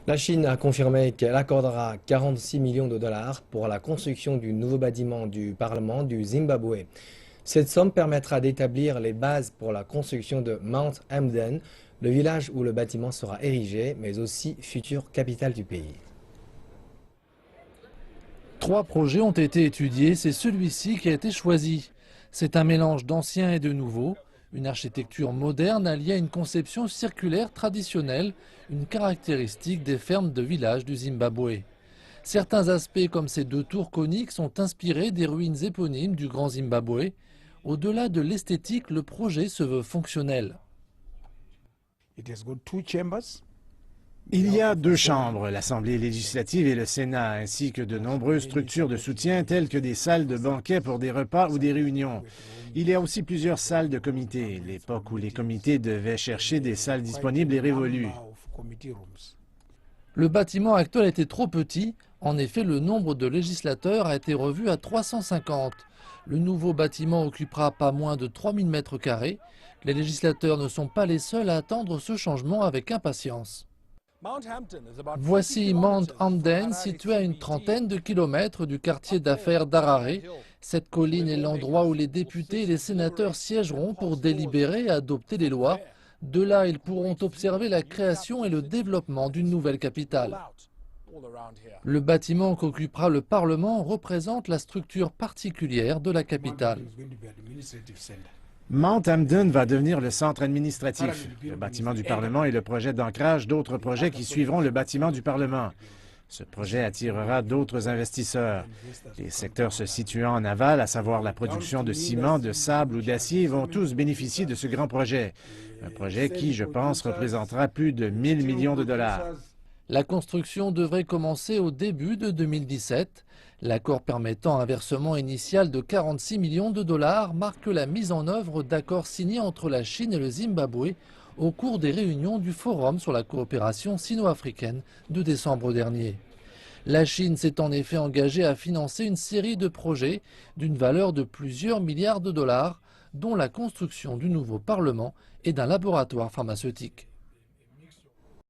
La Chine a confirmé qu'elle accordera 46 millions de dollars pour la construction du nouveau bâtiment du Parlement du Zimbabwe. Cette somme permettra d'établir les bases pour la construction de Mount Hamden, le village où le bâtiment sera érigé, mais aussi future capitale du pays. 3 projets ont été étudiés, c'est celui-ci qui a été choisi. C'est un mélange d'ancien et de nouveau, une architecture moderne alliée à une conception circulaire traditionnelle, une caractéristique des fermes de village du Zimbabwe. Certains aspects comme ces 2 tours coniques sont inspirés des ruines éponymes du Grand Zimbabwe. Au-delà de l'esthétique, le projet se veut fonctionnel. Il y a 2 chambres, l'Assemblée législative et le Sénat, ainsi que de nombreuses structures de soutien telles que des salles de banquet pour des repas ou des réunions. Il y a aussi plusieurs salles de comités, l'époque où les comités devaient chercher des salles disponibles est révolue. Le bâtiment actuel était trop petit. En effet, le nombre de législateurs a été revu à 350. Le nouveau bâtiment occupera pas moins de 3000 mètres carrés. Les législateurs ne sont pas les seuls à attendre ce changement avec impatience. Voici Mount Hamden, situé à une trentaine de kilomètres du quartier d'affaires d'Harare. Cette colline est l'endroit où les députés et les sénateurs siégeront pour délibérer et adopter les lois. De là, ils pourront observer la création et le développement d'une nouvelle capitale. Le bâtiment qu'occupera le Parlement représente la structure particulière de la capitale. Mount Hamden va devenir le centre administratif. Le bâtiment du Parlement est le projet d'ancrage d'autres projets qui suivront le bâtiment du Parlement. Ce projet attirera d'autres investisseurs. Les secteurs se situant en aval, à savoir la production de ciment, de sable ou d'acier, vont tous bénéficier de ce grand projet. Un projet qui, je pense, représentera plus de 1000 millions de dollars. La construction devrait commencer au début de 2017. L'accord permettant un versement initial de 46 millions de dollars marque la mise en œuvre d'accords signés entre la Chine et le Zimbabwe au cours des réunions du Forum sur la coopération sino-africaine de décembre dernier. La Chine s'est en effet engagée à financer une série de projets d'une valeur de plusieurs milliards de dollars, dont la construction du nouveau Parlement et d'un laboratoire pharmaceutique.